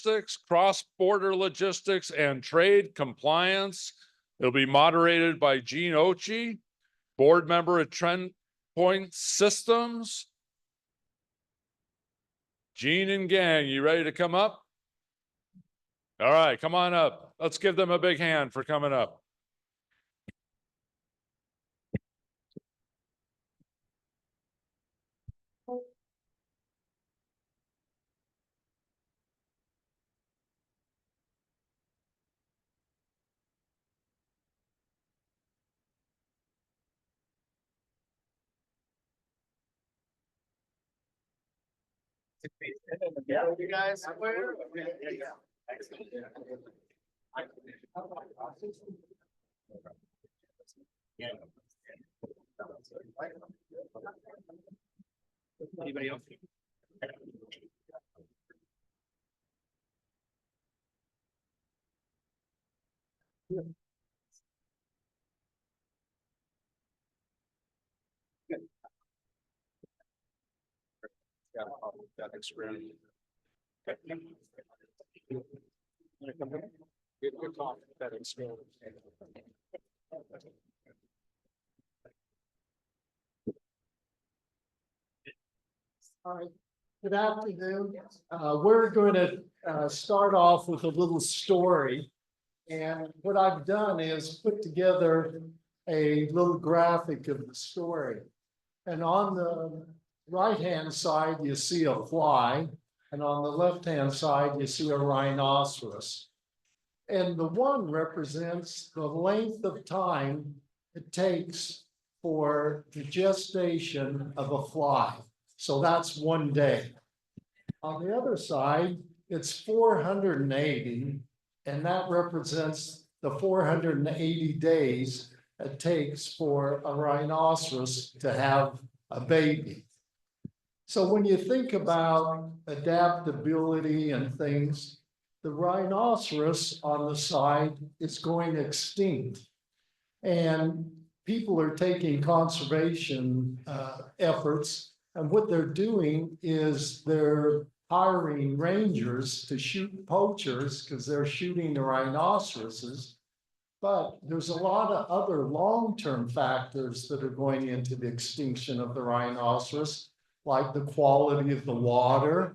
logistics, cross-border logistics, and trade compliance. It'll be moderated by Gene Ochi, board member at Trend Point Systems. Gene and gang, you ready to come up? All right, come on up. Let's give them a big hand for coming up. Yeah, you guys. Anybody else? That experience. Good talk. That experience. All right, good afternoon. We're going to start off with a little story. And what I've done is put together a little graphic of the story. And on the right-hand side, you see a fly. And on the left-hand side, you see a rhinoceros. And the one represents the length of time it takes for the gestation of a fly. So that's 1 day. On the other side, it's 480, and that represents the 480 days it takes for a rhinoceros to have a baby. So when you think about adaptability and things, the rhinoceros on the side is going extinct. And people are taking conservation efforts, and what they're doing is they're hiring rangers to shoot poachers because they're shooting the rhinoceroses. But there's a lot of other long-term factors that are going into the extinction of the rhinoceros, like the quality of the water,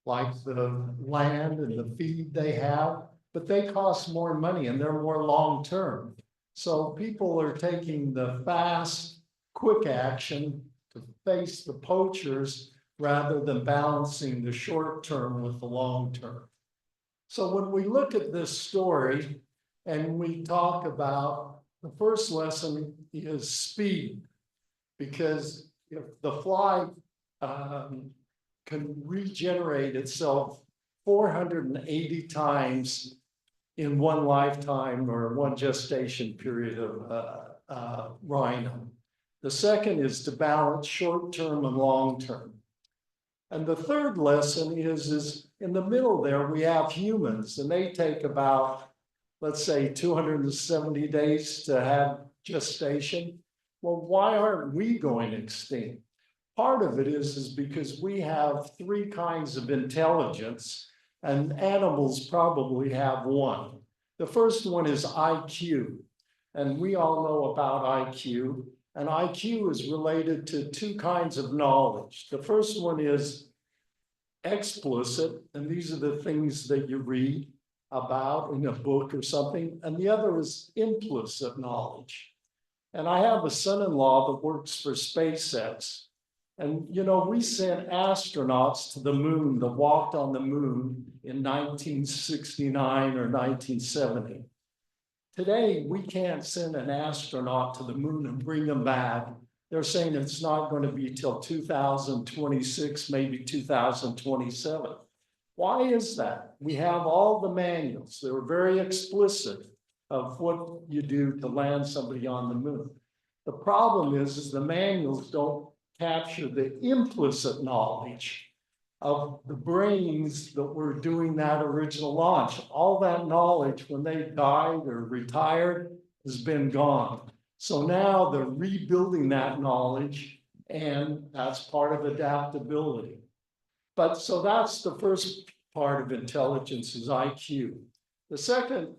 like the land and the feed they have, but they cost more money and they're more long-term. So people are taking the fast, quick action to face the poachers rather than balancing the short term with the long term. So when we look at this story and we talk about the first lesson is speed, because if the fly can regenerate itself 480 times in one lifetime or one gestation period of rhino. The second is to balance short-term and long-term. And the third lesson is in the middle there, we have humans, and they take about, let's say, 270 days to have gestation. Well, why aren't we going extinct? Part of it is because we have 3 kinds of intelligence, and animals probably have 1. The first one is IQ, and we all know about IQ. And IQ is related to 2 kinds of knowledge. The first one is explicit, and these are the things that you read about in a book or something. And the other is implicit knowledge. And I have a son-in-law that works for SpaceX. And, you know, we sent astronauts to the moon that walked on the moon in 1969 or 1970. Today, we can't send an astronaut to the moon and bring them back. They're saying it's not going to be till 2026, maybe 2027. Why is that? We have all the manuals. They were very explicit of what you do to land somebody on the moon. The problem is the manuals don't capture the implicit knowledge of the brains that were doing that original launch. All that knowledge, when they died or retired, has been gone. So now they're rebuilding that knowledge, and that's part of adaptability. But so that's the first part of intelligence is IQ. The second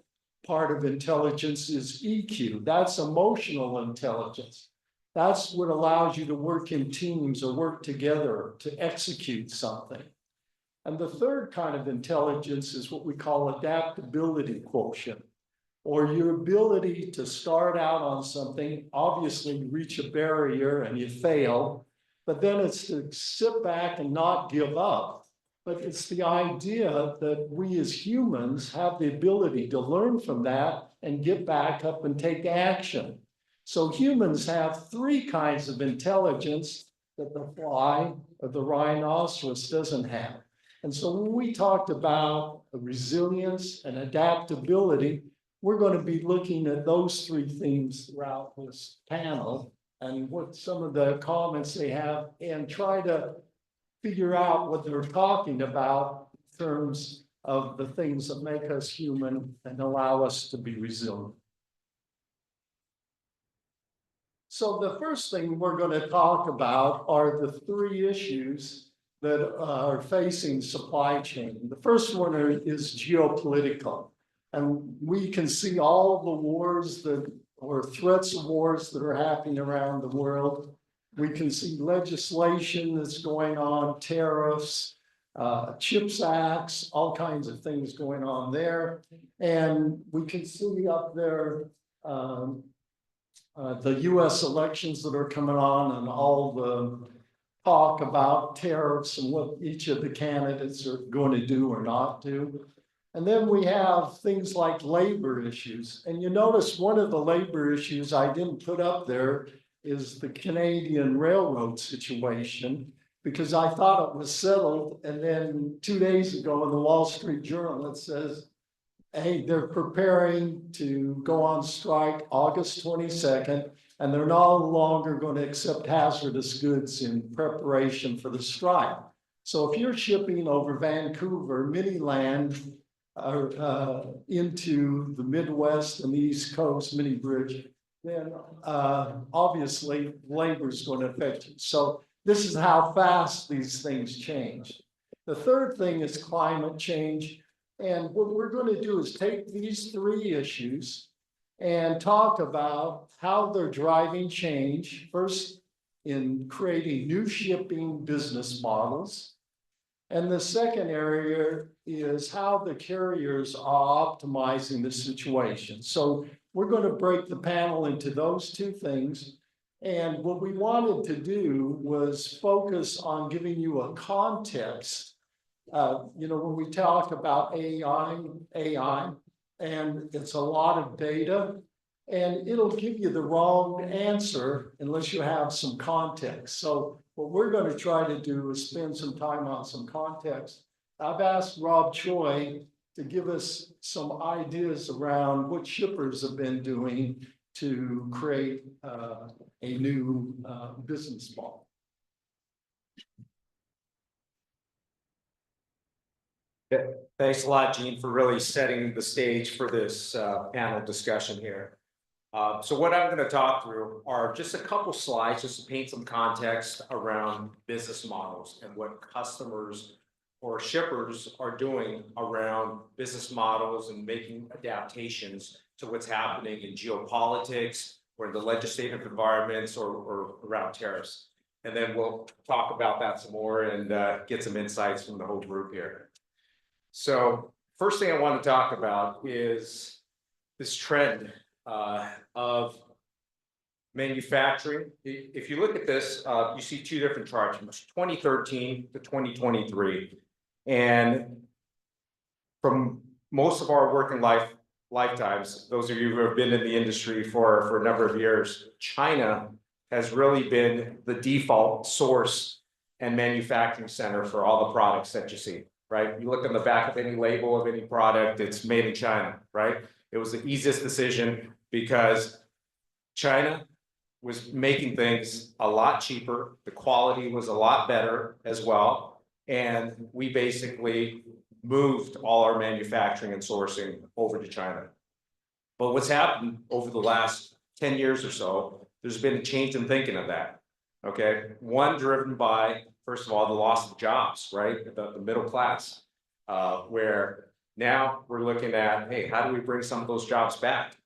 part of intelligence is EQ. That's emotional intelligence. That's what allows you to work in teams or work together to execute something. And the third kind of intelligence is what we call adaptability quotient, or your ability to start out on something, obviously you reach a barrier and you fail, but then it's to sit back and not give up. But it's the idea that we as humans have the ability to learn from that and get back up and take action. So humans have three kinds of intelligence that the fly or the rhinoceros doesn't have. And so when we talked about resilience and adaptability, we're going to be looking at those three themes throughout this panel and what some of the comments they have and try to figure out what they're talking about in terms of the things that make us human and allow us to be resilient. So the first thing we're going to talk about are the three issues that are facing supply chain. The first one is geopolitical. And we can see all the wars that, or threats of wars that are happening around the world. We can see legislation that's going on, tariffs, CHIPS Acts, all kinds of things going on there. And we can see up there the US elections that are coming on and all the talk about tariffs and what each of the candidates are going to do or not do. And then we have things like labor issues. And you notice one of the labor issues I didn't put up there is the Canadian railroad situation, because I thought it was settled. And then 2 days ago in the Wall Street Journal, it says, hey, they're preparing to go on strike August 22nd, and they're no longer going to accept hazardous goods in preparation for the strike. So if you're shipping over Vancouver, Mini-Land, into the Midwest and the East Coast, Mini Bridge, then obviously labor is going to affect you. So this is how fast these things change. The third thing is climate change. And what we're going to do is take these three issues and talk about how they're driving change, first in creating new shipping business models. And the second area is how the carriers are optimizing the situation. So we're going to break the panel into those two things. And what we wanted to do was focus on giving you a context. You know, when we talk about AI, and it's a lot of data, and it'll give you the wrong answer unless you have some context. So what we're going to try to do is spend some time on some context. I've asked Rob Choi to give us some ideas around what shippers have been doing to create a new business model. Thanks a lot, Gene, for really setting the stage for this panel discussion here. So what I'm going to talk through are just a couple slides just to paint some context around business models and what customers or shippers are doing around business models and making adaptations to what's happening in geopolitics or in the legislative environments or around tariffs. And then we'll talk about that some more and get some insights from the whole group here. So first thing I want to talk about is this trend of manufacturing. If you look at this, you see two different charts from 2013 to 2023. And from most of our working lifetimes, those of you who have been in the industry for a number of years, China has really been the default source and manufacturing center for all the products that you see, right? You look on the back of any label of any product, it's made in China, right? It was the easiest decision because China was making things a lot cheaper. The quality was a lot better as well. And we basically moved all our manufacturing and sourcing over to China. But what's happened over the last 10 years or so, there's been a change in thinking of that, okay? One, driven by, first of all, the loss of jobs, right? The middle class. where now we're looking at, hey, how do we bring some of those jobs back?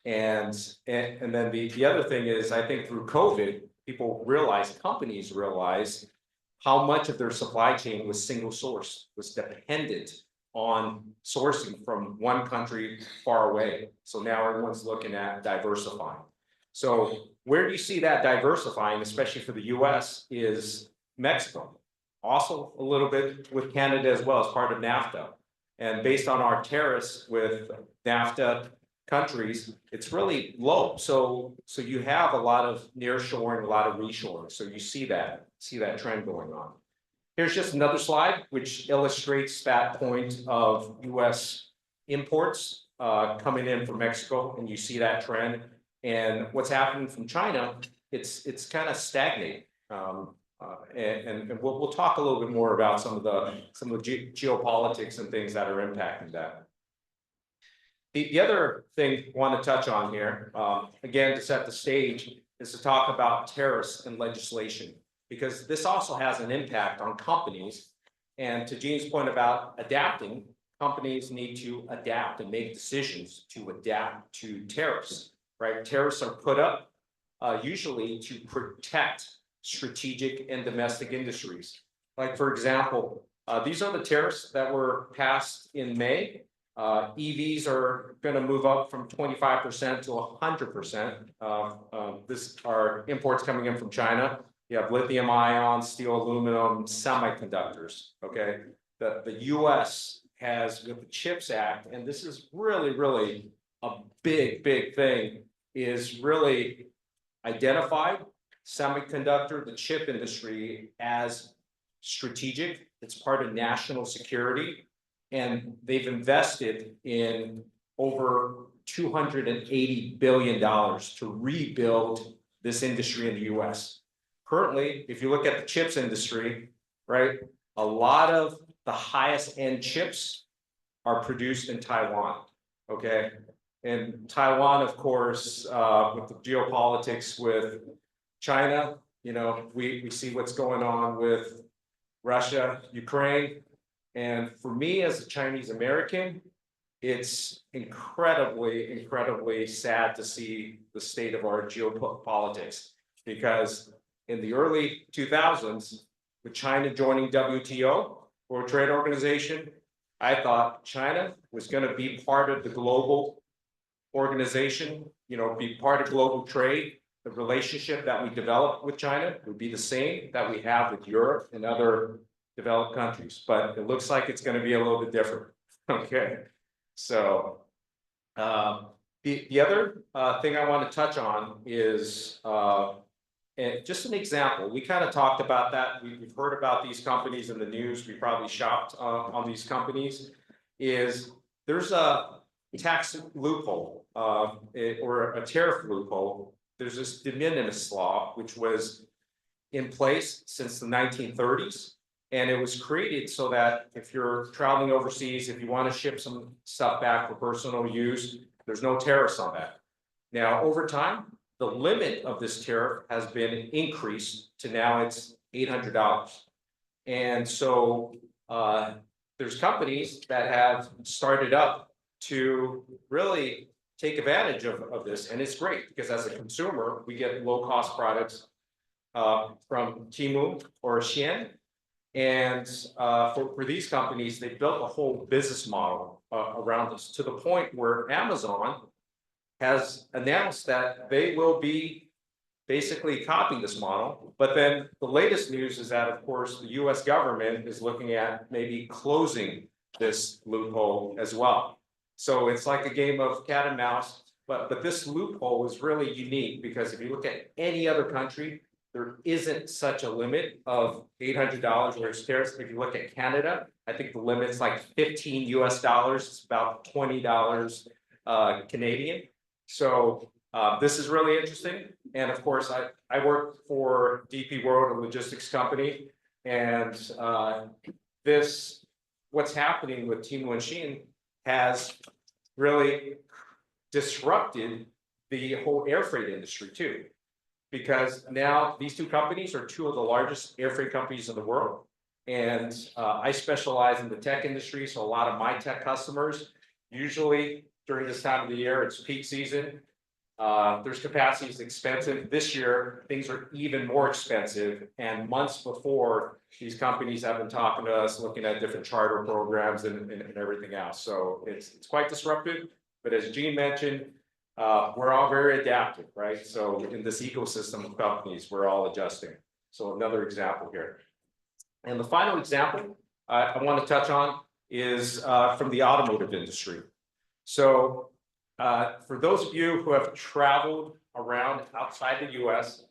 And then the other thing is, I think through COVID, people realized, companies realized how much of their supply chain was single source, was dependent on sourcing from one country far away. So now everyone's looking at diversifying. So where do you see that diversifying, especially for the US, is Mexico. Also a little bit with Canada as well as part of NAFTA. And based on our tariffs with NAFTA countries, it's really low. So you have a lot of nearshoring, a lot of reshoring. So you see that trend going on. Here's just another slide which illustrates that point of US imports coming in from Mexico, and you see that trend. And what's happening from China, it's kind of stagnating. And we'll talk a little bit more about some of the geopolitics and things that are impacting that. The other thing I want to touch on here, again, to set the stage, is to talk about tariffs and legislation, because this also has an impact on companies. And to Gene's point about adapting, companies need to adapt and make decisions to adapt to tariffs, right? Tariffs are put up usually to protect strategic and domestic industries. Like, for example, these are the tariffs that were passed in May. EVs are going to move up from 25% to 100%. This are imports coming in from China. You have lithium ion, steel, aluminum, semiconductors. Okay, the U.S. has, with the CHIPS Act, and this is really a big thing, is really identified semiconductor, the chip industry, as strategic. It's part of national security. And they've invested in over $280 billion to rebuild this industry in the US. Currently, if you look at the chips industry, right, a lot of the highest end chips are produced in Taiwan, okay? And Taiwan, of course, with the geopolitics with China, you know, we see what's going on with Russia, Ukraine. And for me as a Chinese American, it's incredibly sad to see the state of our geopolitics, because in the early 2000s, with China joining WTO, World Trade Organization, I thought China was going to be part of the global organization, you know, be part of global trade. The relationship that we developed with China would be the same that we have with Europe and other developed countries, but it looks like it's going to be a little bit different. Okay, so the other thing I want to touch on is just an example. We kind of talked about that. We've heard about these companies in the news. We probably shopped on these companies. Is there's a tax loophole or a tariff loophole. There's this de minimis law which was in place since the 1930s. And it was created so that if you're traveling overseas, if you want to ship some stuff back for personal use, there's no tariffs on that. Now, over time, the limit of this tariff has been increased to now it's $800. And so there's companies that have started up to really take advantage of this. And it's great because as a consumer, we get low cost products from Temu or Shein. And for these companies, they built a whole business model around this, to the point where Amazon has announced that they will be basically copying this model. But then the latest news is that, of course, the US government is looking at maybe closing this loophole as well. So it's like a game of cat and mouse, but this loophole is really unique because if you look at any other country, there isn't such a limit of $800 where it's tariffs. If you look at Canada, I think the limit's like $15 US. It's about $20 Canadian. So this is really interesting. And of course, I work for DP World, a logistics company. And what's happening with Temu and Shein has really disrupted the whole air freight industry too. Because now these two companies are two of the largest air freight companies in the world. And I specialize in the tech industry, so a lot of my tech customers, usually during this time of the year, it's peak season. There's capacity, it's expensive. This year, things are even more expensive. And months before, these companies have been talking to us, looking at different charter programs and everything else. So it's quite disruptive. But as Gene mentioned, we're all very adaptive, right? So in this ecosystem of companies, we're all adjusting. So another example here. And the final example I want to touch on is from the automotive industry. So for those of you who have traveled around outside the US,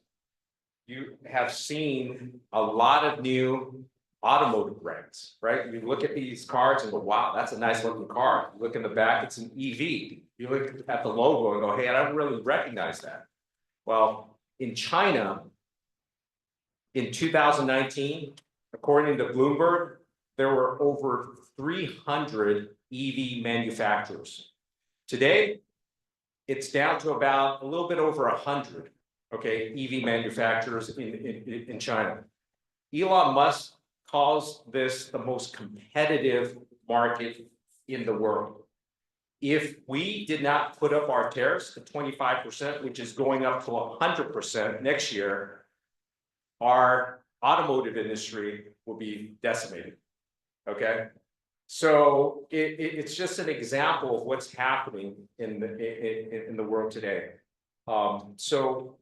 you have seen a lot of new automotive brands, right? You look at these cars and go, wow, that's a nice looking car. You look in the back, it's an EV. You look at the logo and go, hey, I don't really recognize that. Well, in China, in 2019, according to Bloomberg, there were over 300 EV manufacturers. Today, it's down to about a little bit over 100, okay, EV manufacturers in China. Elon Musk calls this the most competitive market in the world. If we did not put up our tariffs to 25%, which is going up to 100% next year, our automotive industry will be decimated, okay? So it's just an example of what's happening in the world today. So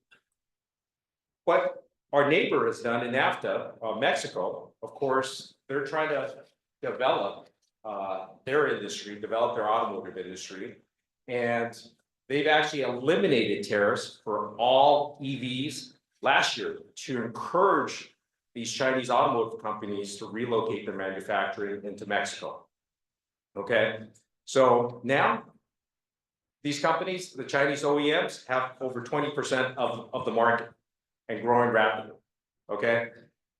what our neighbor has done in NAFTA, Mexico, of course, they're trying to develop their industry, develop their automotive industry, and they've actually eliminated tariffs for all EVs last year to encourage these Chinese automotive companies to relocate their manufacturing into Mexico. Okay, so now these companies, the Chinese OEMs, have over 20% of the market and growing rapidly. Okay,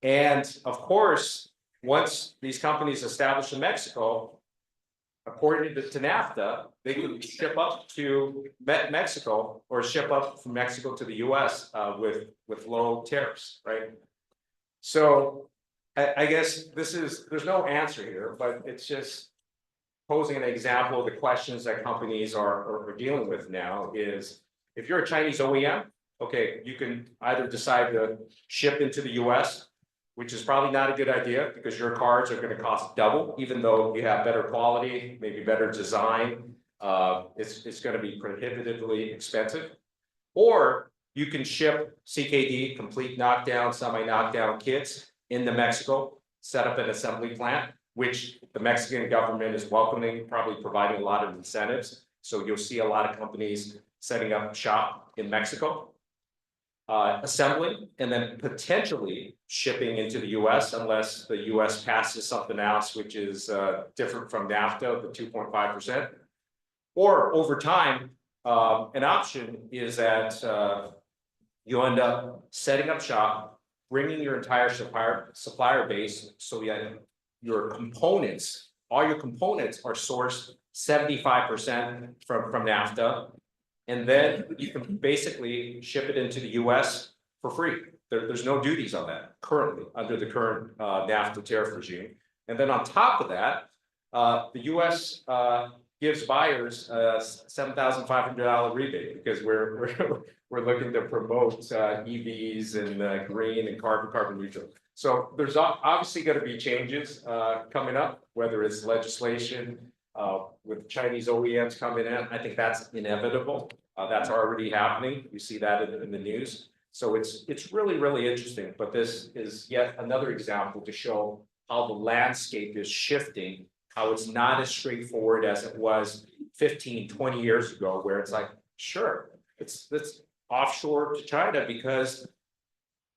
and of course, once these companies establish in Mexico, according to NAFTA, they could ship up to Mexico or ship up from Mexico to the US with low tariffs, right? So I guess there's no answer here, but it's just posing an example of the questions that companies are dealing with now is, if you're a Chinese OEM, okay, you can either decide to ship into the US, which is probably not a good idea because your cars are going to cost double, even though you have better quality, maybe better design. It's going to be prohibitively expensive. Or you can ship CKD, complete knockdown, semi-knockdown kits into Mexico, set up an assembly plant, which the Mexican government is welcoming, probably providing a lot of incentives. So you'll see a lot of companies setting up shop in Mexico, assembling, and then potentially shipping into the US unless the US passes something else, which is different from NAFTA, the 2.5%. Or over time, an option is that you end up setting up shop, bringing your entire supplier base, so your components, all your components are sourced 75% from NAFTA, and then you can basically ship it into the US for free. There's no duties on that currently under the current NAFTA tariff regime. And then on top of that, the US gives buyers a $7,500 rebate because we're looking to promote EVs and green and carbon neutral. So there's obviously going to be changes coming up, whether it's legislation with Chinese OEMs coming in. I think that's inevitable. That's already happening. You see that in the news. So it's really, really interesting. But this is yet another example to show how the landscape is shifting, how it's not as straightforward as it was 15, 20 years ago, where it's like, sure, it's offshore to China because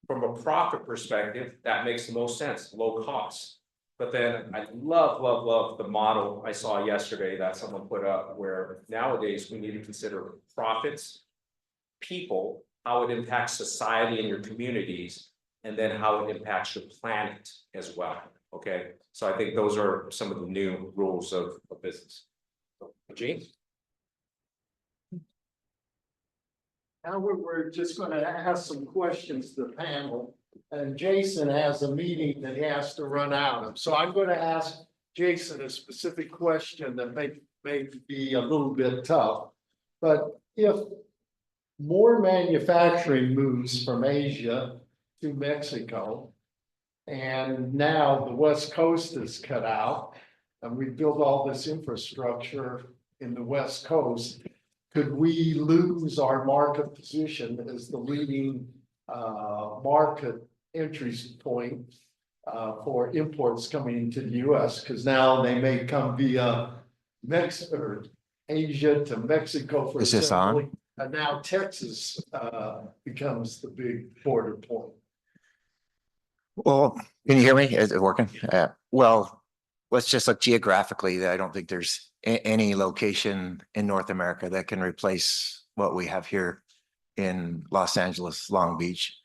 from a profit perspective, that makes the most sense, low cost. But then I love the model I saw yesterday that someone put up where nowadays we need to consider profits, people, how it impacts society and your communities, and then how it impacts your planet as well. Okay, so I think those are some of the new rules of business. Gene? Now we're just going to ask some questions to the panel. and Jason has a meeting that he has to run out of. So I'm going to ask Jason a specific question that may be a little bit tough. But if more manufacturing moves from Asia to Mexico, and now the West Coast is cut out, and we built all this infrastructure in the West Coast, could we lose our market position as the leading market entry point for imports coming into the US? Because now they may come via Mexico or Asia to Mexico for Is this on? assembly. And now Texas becomes the big border point. Well, can you hear me? Is it working? Well, let's just look geographically. I don't think there's any location in North America that can replace what we have here in Los Angeles, Long Beach.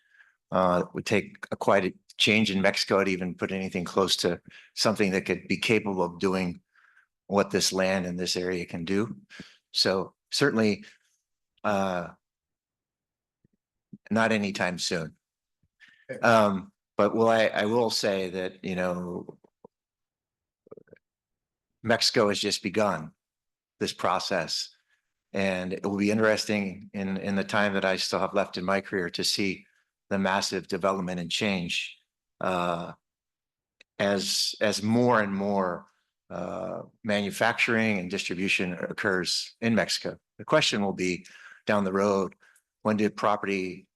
It would take quite a change in Mexico to even put anything close to something that could be capable of doing what this land in this area can do. So certainly not anytime soon. But I will say that, you know, Mexico has just begun this process. And it will be interesting in the time that I still have left in my career to see the massive development and change as more and more manufacturing and distribution occurs in Mexico. The question will be down the road, when did property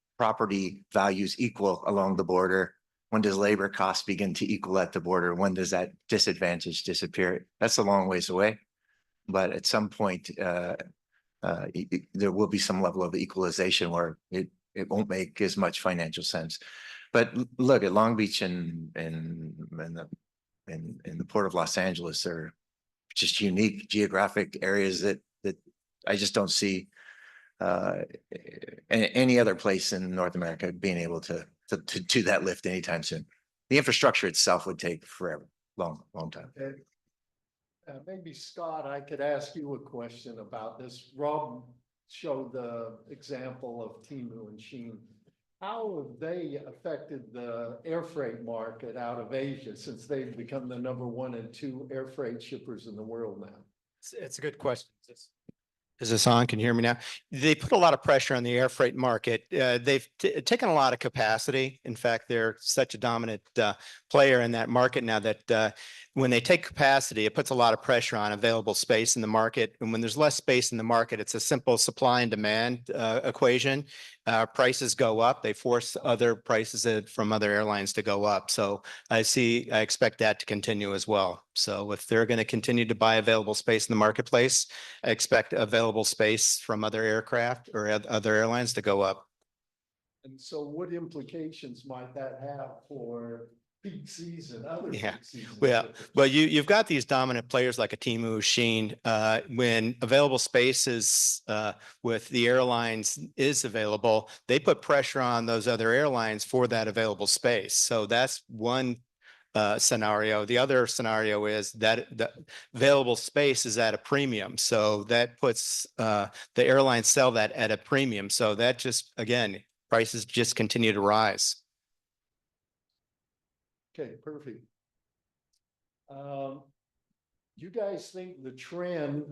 values equal along the border? When does labor costs begin to equal at the border? When does that disadvantage disappear? That's a long ways away, but at some point, there will be some level of equalization where it won't make as much financial sense. But look at Long Beach and the Port of Los Angeles are just unique geographic areas that I just don't see any other place in North America being able to do that lift anytime soon. The infrastructure itself would take forever, long time. Okay. Maybe Scott, I could ask you a question about this. Rob showed the example of Temu and Shein. How have they affected the air freight market out of Asia since they've become the #1 and 2 air freight shippers in the world now? It's a good question. Is this on? Can you hear me now? They put a lot of pressure on the air freight market. They've taken a lot of capacity. In fact, they're such a dominant player in that market now that when they take capacity, it puts a lot of pressure on available space in the market. And when there's less space in the market, it's a simple supply and demand equation. Prices go up. They force other prices from other airlines to go up. So I expect that to continue as well. So if they're going to continue to buy available space in the marketplace, I expect available space from other aircraft or other airlines to go up. And so what implications might that have for peak season, other Yeah. peak season? Well, you've got these dominant players like a Temu, Shein. When available spaces with the airlines is available, they put pressure on those other airlines for that available space. So that's one scenario. The other scenario is that the available space is at a premium. So that puts the airlines sell that at a premium. So that just, again, prices just continue to rise. Okay, perfect. You guys think the trend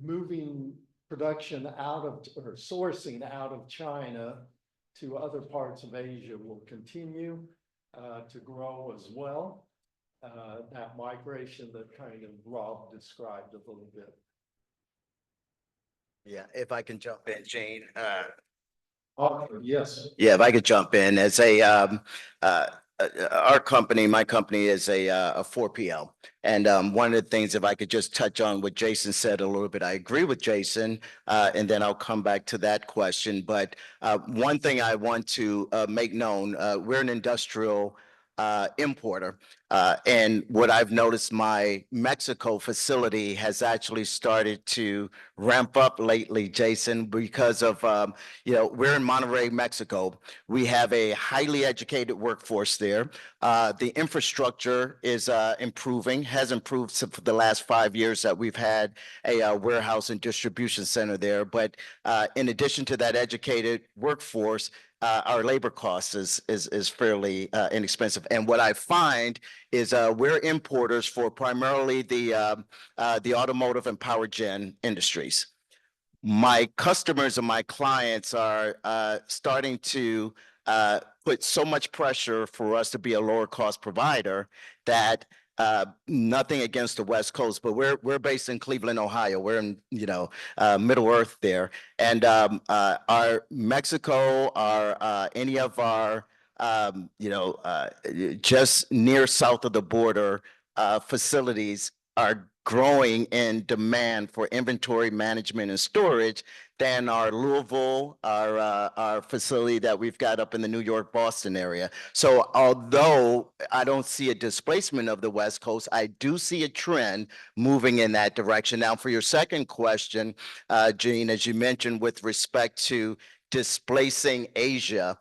moving production out of or sourcing out of China to other parts of Asia will continue to grow as well? That migration that kind of Rob described a little bit. Yeah, if I can jump in, Jane. Yes. Yeah, if I could jump in as our company, my company is a 4PL. And one of the things, if I could just touch on what Jason said a little bit, I agree with Jason, and then I'll come back to that question. But one thing I want to make known, we're an industrial importer. And what I've noticed, my Mexico facility has actually started to ramp up lately, Jason, because of, we're in Monterrey, Mexico. We have a highly educated workforce there. The infrastructure is improving, has improved for the last 5 years that we've had a warehouse and distribution center there. But in addition to that educated workforce, our labor cost is fairly inexpensive. And what I find is we're importers for primarily the automotive and power gen industries. My customers and my clients are starting to put so much pressure for us to be a lower cost provider that nothing against the West Coast, but we're based in Cleveland, Ohio. We're in Middle Earth there, and our Mexico, our any of our just near south of the border facilities are growing in demand for inventory management and storage than our Louisville, our facility that we've got up in the New York, Boston area. So although I don't see a displacement of the West Coast, I do see a trend moving in that direction. Now, for your second question, Gene, as you mentioned with respect to displacing Asia,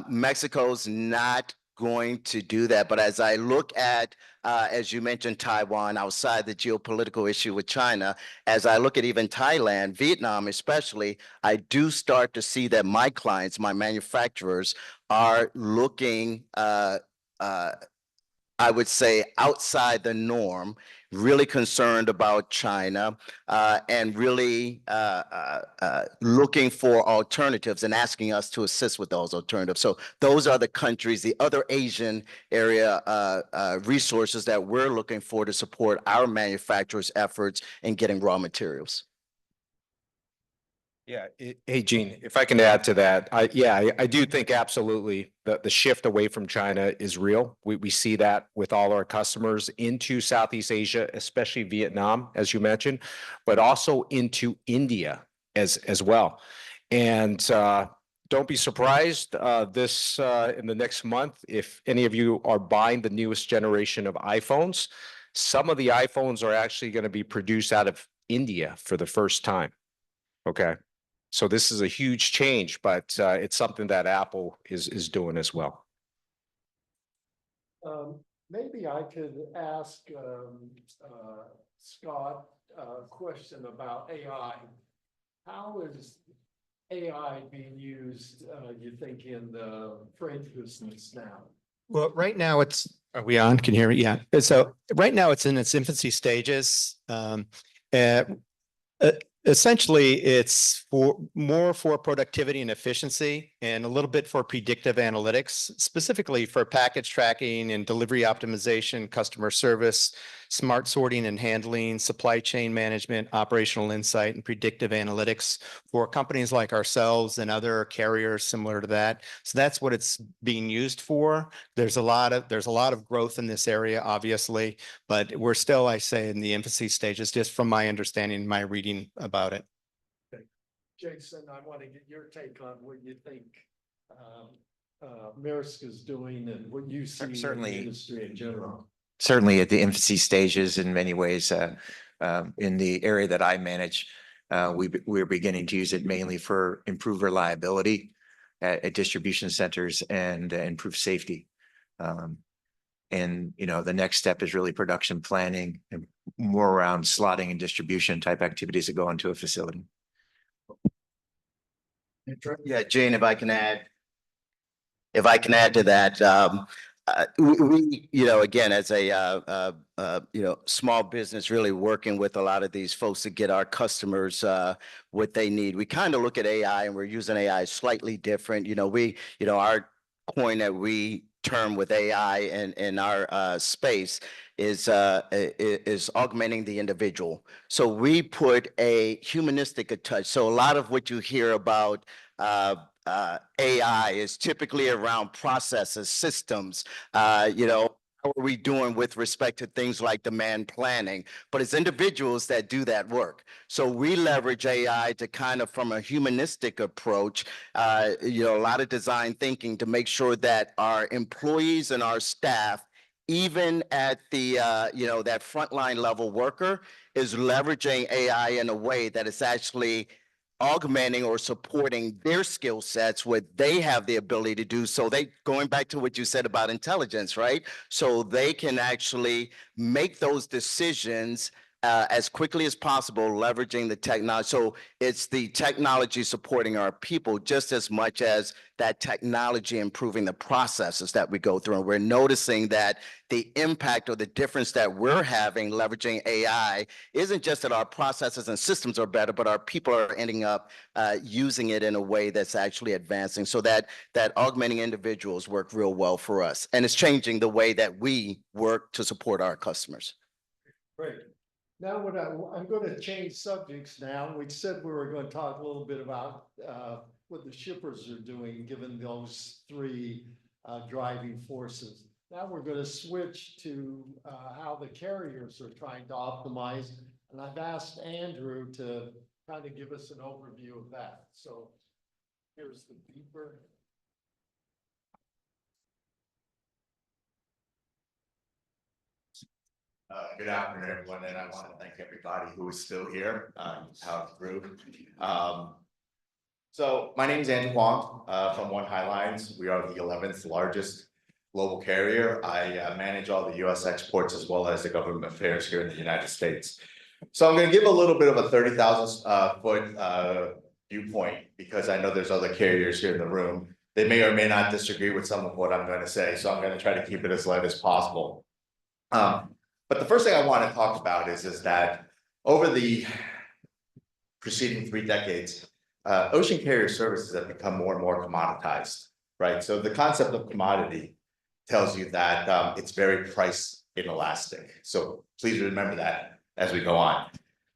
Mexico's not going to do that. But as I look at, as you mentioned, Taiwan, outside the geopolitical issue with China, as I look at even Thailand, Vietnam especially, I do start to see that my clients, my manufacturers, are looking, I would say, outside the norm, really concerned about China, and really looking for alternatives and asking us to assist with those alternatives. So those are the countries, the other Asian area resources that we're looking for to support our manufacturers' efforts in getting raw materials. Yeah, hey, Gene, if I can add to that, I do think absolutely the shift away from China is real. We see that with all our customers into Southeast Asia, especially Vietnam, as you mentioned, but also into India as well. And don't be surprised this in the next month, if any of you are buying the newest generation of iPhones, some of the iPhones are actually going to be produced out of India for the first time. Okay. So this is a huge change, but it's something that Apple is doing as well. Maybe I could ask Scott a question about AI. How is AI being used, you think, in the freight business now? Well, right now are we on? Can you hear me? Yeah. So right now it's in its infancy stages. Essentially, it's more for productivity and efficiency and a little bit for predictive analytics, specifically for package tracking and delivery optimization, customer service, smart sorting and handling, supply chain management, operational insight, and predictive analytics for companies like ourselves and other carriers similar to that. So that's what it's being used for. There's a lot of growth in this area, obviously, but we're still, I say, in the infancy stages, just from my understanding, my reading about it. Okay. Jason, I want to get your take on what you think Maersk is doing and what you see in the industry in general. Certainly at the infancy stages in many ways. In the area that I manage, we're beginning to use it mainly for improved reliability at distribution centers and improved safety. And the next step is really production planning and more around slotting and distribution type activities that go into a facility. Yeah, Jane, if I can add to that, we again, as a small business, really working with a lot of these folks to get our customers what they need. We kind of look at AI, and we're using AI slightly different. Our coin that we term with AI in our space is augmenting the individual. So we put a humanistic touch. So a lot of what you hear about AI is typically around processes, systems, how are we doing with respect to things like demand planning? But it's individuals that do that work. So we leverage AI to kind of, from a humanistic approach, a lot of design thinking to make sure that our employees and our staff even at the, that frontline level worker is leveraging AI in a way that is actually augmenting or supporting their skill sets, what they have the ability to do. So going back to what you said about intelligence, right? So they can actually make those decisions as quickly as possible, leveraging the technology. So it's the technology supporting our people just as much as that technology improving the processes that we go through. And we're noticing that the impact or the difference that we're having leveraging AI isn't just that our processes and systems are better, but our people are ending up using it in a way that's actually advancing. So that augmenting individuals work real well for us. And it's changing the way that we work to support our customers. Great. Now I'm going to change subjects now. We said we were going to talk a little bit about what the shippers are doing, given those three driving forces. Now we're going to switch to how the carriers are trying to optimize. And I've asked Andrew to kind of give us an overview of that. So here's the beeper. Good afternoon, everyone, and I want to thank everybody who is still here, out through. So my name is Andrew Huang from One High Lines. We are the 11th largest global carrier. I manage all the U.S. exports as well as the government affairs here in the United States. So I'm going to give a little bit of a 30,000 foot viewpoint because I know there's other carriers here in the room. They may or may not disagree with some of what I'm going to say, so I'm going to try to keep it as light as possible. But the first thing I want to talk about is that over the preceding 3 decades, ocean carrier services have become more and more commoditized, right? So the concept of commodity tells you that it's very price inelastic. So please remember that as we go on.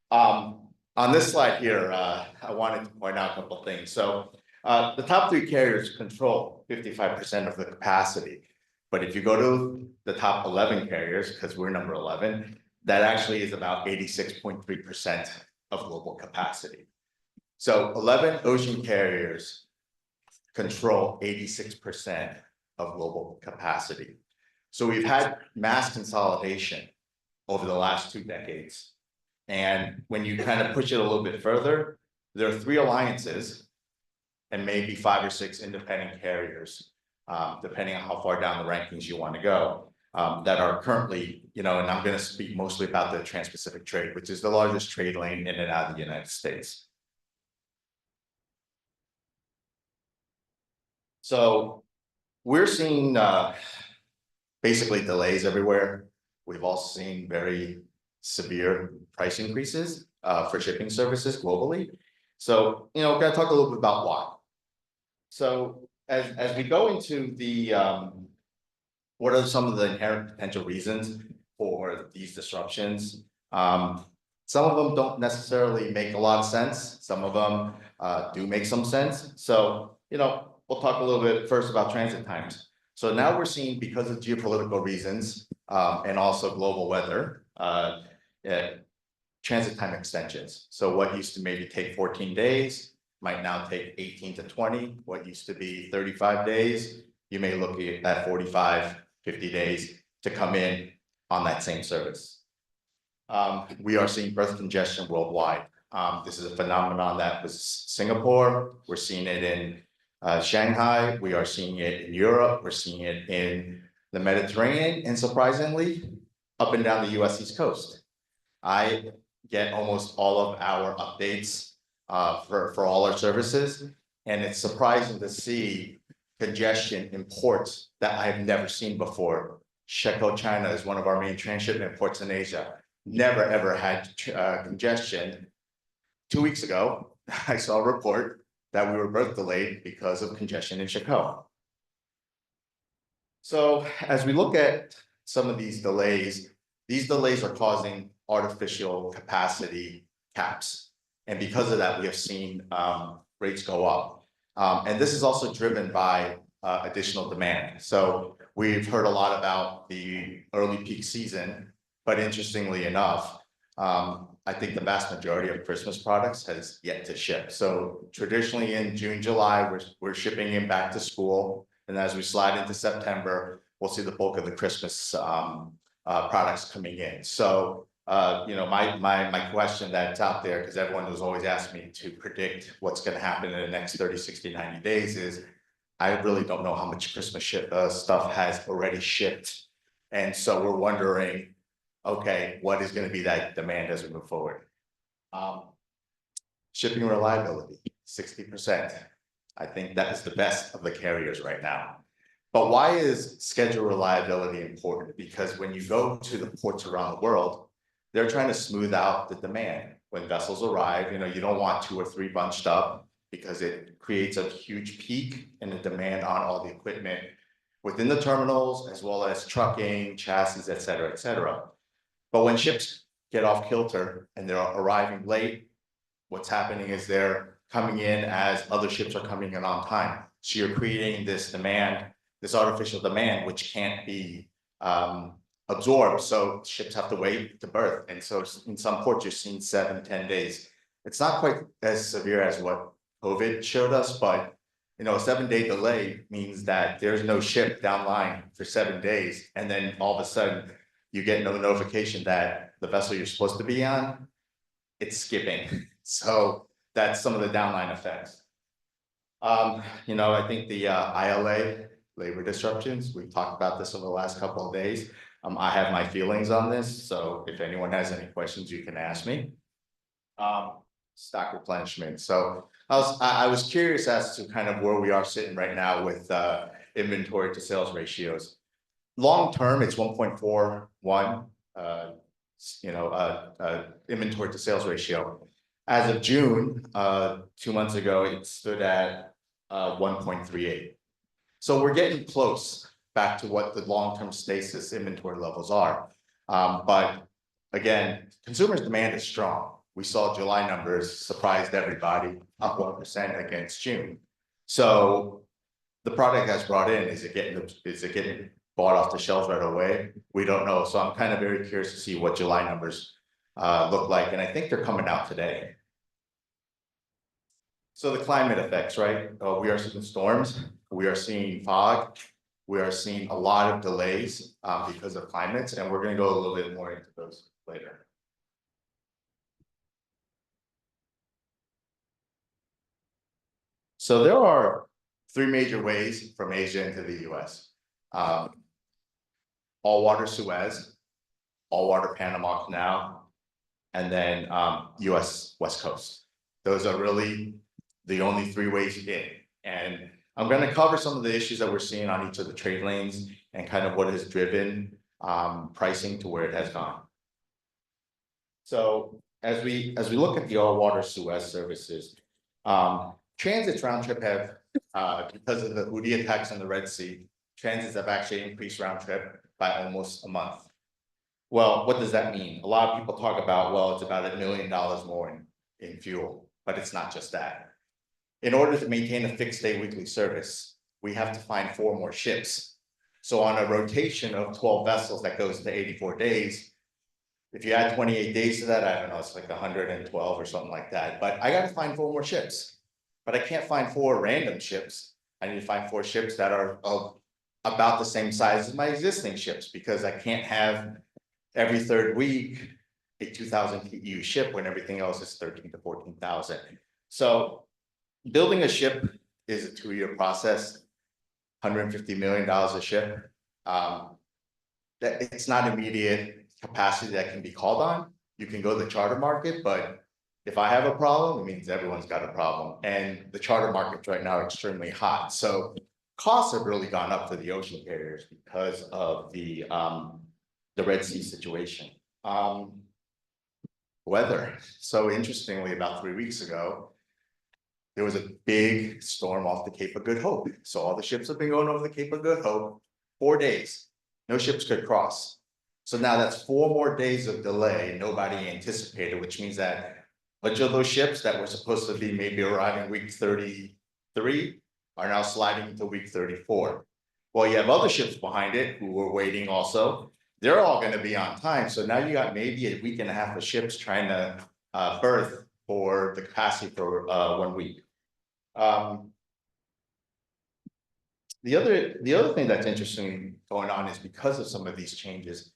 On this slide here, I wanted to point out a couple of things. So the top 3 carriers control 55% of the capacity. But if you go to the top 11 carriers, because we're number 11, that actually is about 86.3% of global capacity. So 11 ocean carriers control 86% of global capacity. So we've had mass consolidation over the last 2 decades. And when you kind of push it a little bit further, there are 3 alliances and maybe 5 or 6 independent carriers, depending on how far down the rankings you want to go, that are currently, and I'm going to speak mostly about the Trans-Pacific trade, which is the largest trade lane in and out of the United States. So we're seeing basically delays everywhere. We've also seen very severe price increases for shipping services globally. So, we're going to talk a little bit about why. So as we go into the, what are some of the inherent potential reasons for these disruptions? Some of them don't necessarily make a lot of sense. Some of them do make some sense. So, we'll talk a little bit first about transit times. So now we're seeing, because of geopolitical reasons and also global weather, transit time extensions. So what used to maybe take 14 days might now take 18 to 20. What used to be 35 days, you may look at 45, 50 days to come in on that same service. We are seeing berth congestion worldwide. This is a phenomenon that was Singapore. We're seeing it in Shanghai. We are seeing it in Europe. We're seeing it in the Mediterranean, and surprisingly, up and down the US East Coast. I get almost all of our updates for all our services, and it's surprising to see congestion in ports that I have never seen before. Shekou, China is one of our main transshipment ports in Asia. Never ever had congestion. 2 weeks ago, I saw a report that we were berth delayed because of congestion in Shekou. So as we look at some of these delays are causing artificial capacity caps. And because of that, we have seen rates go up. And this is also driven by additional demand. So we've heard a lot about the early peak season, but interestingly enough, I think the vast majority of Christmas products has yet to ship. So traditionally in June, July, we're shipping in back to school. And as we slide into September, we'll see the bulk of the Christmas products coming in. So my question that's out there, because everyone was always asking me to predict what's going to happen in the next 30, 60, 90 days is I really don't know how much Christmas stuff has already shipped. And so we're wondering, okay, what is going to be that demand as we move forward? Shipping reliability, 60%. I think that is the best of the carriers right now. But why is schedule reliability important? Because when you go to the ports around the world, they're trying to smooth out the demand. When vessels arrive, you don't want 2 or 3 bunched up because it creates a huge peak in the demand on all the equipment within the terminals, as well as trucking, chassis, et cetera, et cetera. But when ships get off kilter and they're arriving late, what's happening is they're coming in as other ships are coming in on time. So you're creating this demand, this artificial demand, which can't be absorbed. So ships have to wait to berth. And so in some ports, you're seeing 7, 10 days. It's not quite as severe as what COVID showed us, but a 7-day delay means that there's no ship down line for 7 days. And then all of a sudden you get no notification that the vessel you're supposed to be on, it's skipping. So that's some of the downline effects. I think the ILA, labor disruptions, we've talked about this over the last couple of days. I have my feelings on this, so if anyone has any questions, you can ask me. Stock replenishment. So I was curious as to kind of where we are sitting right now with inventory to sales ratios. Long term, it's 1.41. Inventory to sales ratio. As of June, 2 months ago, it stood at 1.38. So we're getting close back to what the long-term stasis inventory levels are. But again, consumers' demand is strong. We saw July numbers surprised everybody, up 1% against June. So the product that's brought in, is it getting bought off the shelves right away? We don't know. So I'm kind of very curious to see what July numbers look like. And I think they're coming out today. So the climate effects, right? We are seeing storms. We are seeing fog. We are seeing a lot of delays because of climates. And we're going to go a little bit more into those later. So there are 3 major ways from Asia into the US. All water Suez, all water Panama Canal, and then US West Coast. Those are really the only 3 ways in. And I'm going to cover some of the issues that we're seeing on each of the trade lanes and kind of what has driven pricing to where it has gone. So as we look at the all water Suez services, transits round trip have, because of the Houthi attacks in the Red Sea, transits have actually increased round trip by almost a month. Well, what does that mean? A lot of people talk about, well, it's about $1 million more in fuel, but it's not just that. In order to maintain a fixed day weekly service, we have to find 4 more ships. So on a rotation of 12 vessels that goes to 84 days, if you add 28 days to that, I don't know, it's like 112 or something like that. But I got to find 4 more ships. But I can't find 4 random ships. I need to find 4 ships that are of about the same size as my existing ships, because I can't have every 3rd week a 2,000 TEU ship when everything else is 13 to 14,000. So building a ship is a 2-year process, $150 million a ship. It's not immediate capacity that can be called on. You can go to the charter market, but if I have a problem, it means everyone's got a problem. And the charter markets right now are extremely hot. So costs have really gone up for the ocean carriers because of the Red Sea situation. Weather. So interestingly, about 3 weeks ago, there was a big storm off the Cape of Good Hope. So all the ships have been going over the Cape of Good Hope 4 days. No ships could cross. So now that's 4 more days of delay nobody anticipated, which means that a bunch of those ships that were supposed to be maybe arriving week 33 are now sliding to week 34. Well, you have other ships behind it who were waiting also. They're all going to be on time. So now you got maybe a week and a half of ships trying to berth for the capacity for 1 week. The other thing that's interesting going on is because of some of these changes,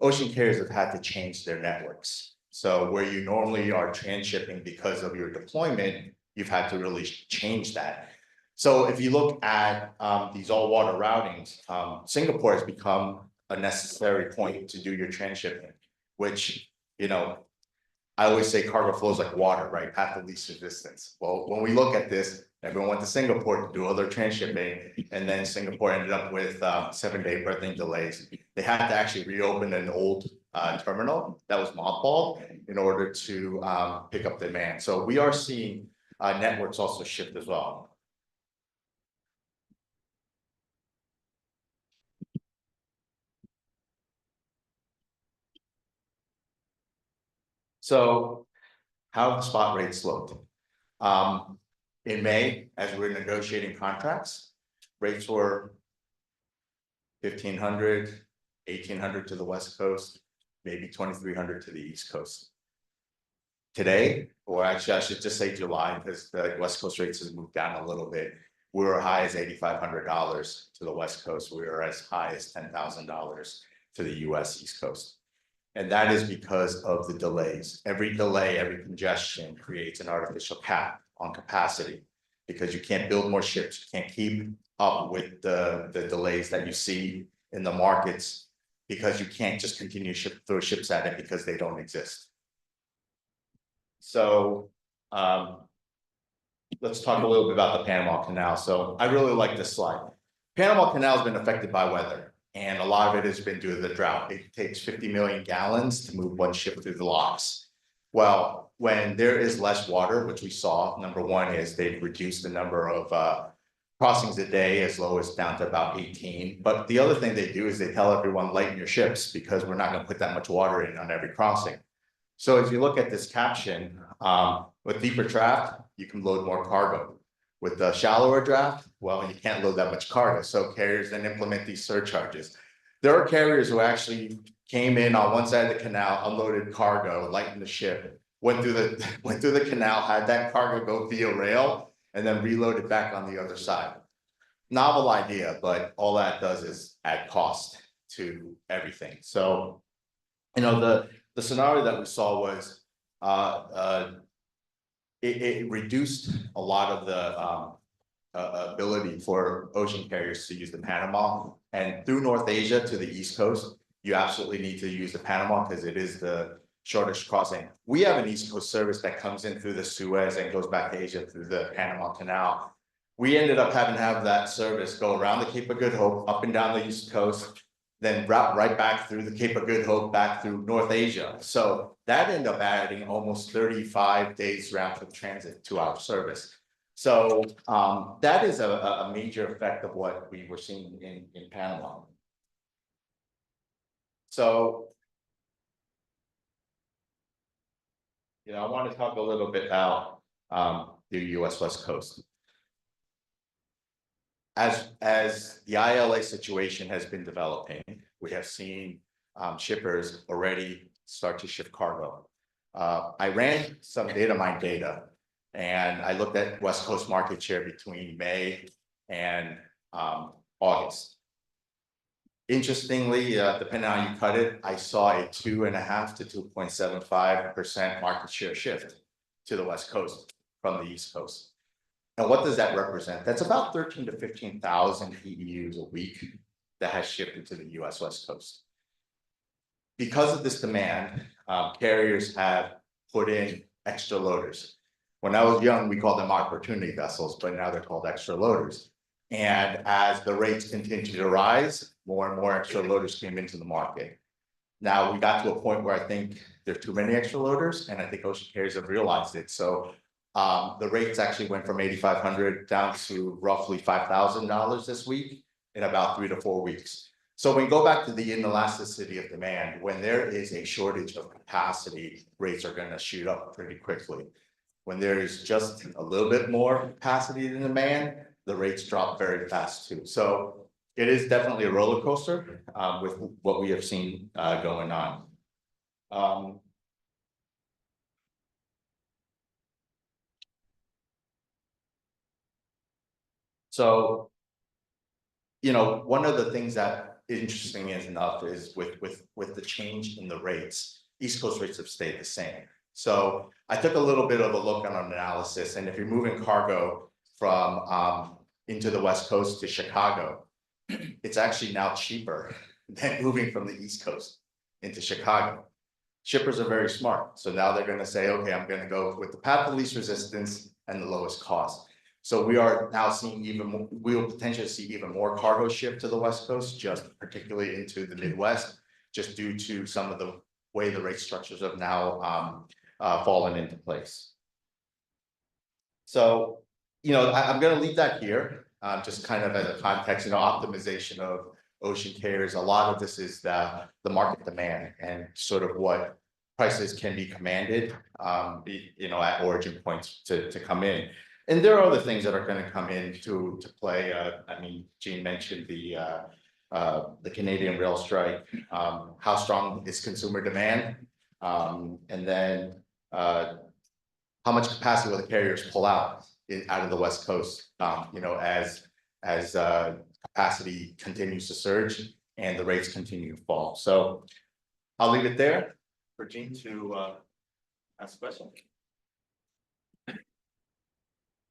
ocean carriers have had to change their networks. So where you normally are transshipping because of your deployment, you've had to really change that. So if you look at these all water routings, Singapore has become a necessary point to do your transshipping, which, you know, I always say cargo flows like water, right? Path of least resistance. Well, when we look at this, everyone went to Singapore to do all their transshipping, and then Singapore ended up with 7-day berthing delays. They had to actually reopen an old terminal that was mothballed in order to pick up demand. So we are seeing networks also shift as well. So how have the spot rates looked? In May, as we're negotiating contracts, rates were 1,500, 1,800 to the West Coast, maybe 2,300 to the East Coast. Today, or actually I should just say July, because the West Coast rates has moved down a little bit. We were high as $8,500 to the West Coast. We were as high as $10,000 to the US East Coast. And that is because of the delays. Every delay, every congestion creates an artificial cap on capacity, because you can't build more ships, you can't keep up with the delays that you see in the markets, because you can't just continue to throw ships at it because they don't exist. So let's talk a little bit about the Panama Canal. So I really like this slide. Panama Canal has been affected by weather, and a lot of it has been due to the drought. It takes 50 million gallons to move one ship through the locks. Well, when there is less water, which we saw, number one is they've reduced the number of crossings a day as low as down to about 18. But the other thing they do is they tell everyone lighten your ships, because we're not going to put that much water in on every crossing. So as you look at this caption, with deeper draft, you can load more cargo. With the shallower draft, well, you can't load that much cargo. So carriers then implement these surcharges. There are carriers who actually came in on one side of the canal, unloaded cargo, lightened the ship, went through the canal, had that cargo go via rail, and then reloaded back on the other side. Novel idea, but all that does is add cost to everything. So, you know, the scenario that we saw was it reduced a lot of the ability for ocean carriers to use the Panama, and through North Asia to the East Coast, you absolutely need to use the Panama because it is the shortest crossing. We have an East Coast service that comes in through the Suez and goes back to Asia through the Panama Canal. We ended up having to have that service go around the Cape of Good Hope, up and down the East Coast, then route right back through the Cape of Good Hope, back through North Asia. So that ended up adding almost 35 days round trip transit to our service. So that is a major effect of what we were seeing in Panama. So, you know, I want to talk a little bit about the US West Coast. As the ILA situation has been developing, we have seen shippers already start to ship cargo. I ran some data mine data, and I looked at West Coast market share between May and August. Interestingly, depending on how you cut it, I saw a 2.5 to 2.75% market share shift to the West Coast from the East Coast. And what does that represent? That's about 13 to 15,000 EUs a week that has shifted to the US West Coast. Because of this demand, carriers have put in extra loaders. When I was young, we called them opportunity vessels, but now they're called extra loaders. And as the rates continue to rise, more and more extra loaders came into the market. Now we got to a point where I think there's too many extra loaders, and I think ocean carriers have realized it. So the rates actually went from 8,500 down to roughly $5,000 this week in about 3 to 4 weeks. So when we go back to the inelasticity of demand, when there is a shortage of capacity, rates are going to shoot up pretty quickly. When there is just a little bit more capacity than demand, the rates drop very fast too. So it is definitely a roller coaster with what we have seen going on. So one of the things that interesting is enough is with the change in the rates, East Coast rates have stayed the same. So I took a little bit of a look on an analysis, and if you're moving cargo from into the West Coast to Chicago, it's actually now cheaper than moving from the East Coast into Chicago. Shippers are very smart. So now they're going to say, okay, I'm going to go with the path of least resistance and the lowest cost. So we are now seeing even more, we will potentially see even more cargo shipped to the West Coast, just particularly into the Midwest, just due to some of the way the rate structures have now fallen into place. So, I'm going to leave that here, just kind of as a context, optimization of ocean carriers. A lot of this is the market demand and sort of what prices can be commanded, at origin points to come in. And there are other things that are going to come in to play. Gene mentioned the Canadian rail strike. How strong is consumer demand? And then how much capacity will the carriers pull out of the West Coast? As capacity continues to surge and the rates continue to fall. So I'll leave it there for Gene to ask a question.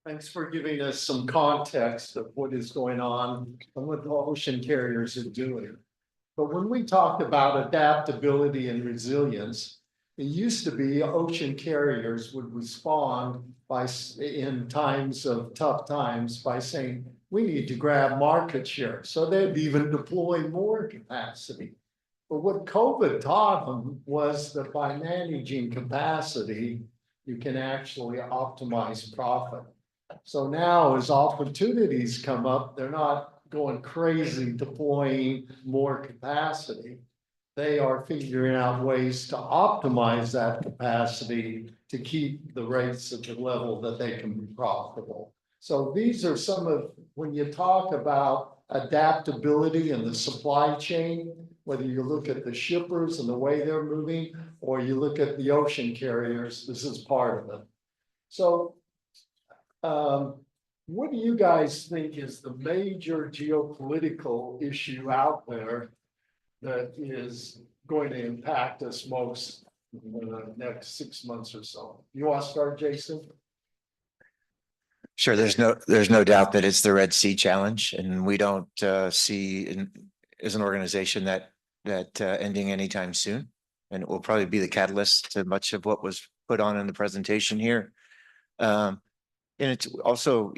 Thanks for giving us some context of what is going on and what the ocean carriers are doing. But when we talk about adaptability and resilience, it used to be ocean carriers would respond in times of tough times by saying, we need to grab market share. So they'd even deploy more capacity. But what COVID taught them was that by managing capacity, you can actually optimize profit. So now as opportunities come up, they're not going crazy deploying more capacity. They are figuring out ways to optimize that capacity to keep the rates at the level that they can be profitable. So these are some of, when you talk about adaptability in the supply chain, whether you look at the shippers and the way they're moving, or you look at the ocean carriers, this is part of it. So what do you guys think is the major geopolitical issue out there that is going to impact us most in the next 6 months or so? You want to start, Jason? Sure, there's no doubt that it's the Red Sea challenge, and we don't see as an organization that ending anytime soon. And it will probably be the catalyst to much of what was put on in the presentation here. And it's also,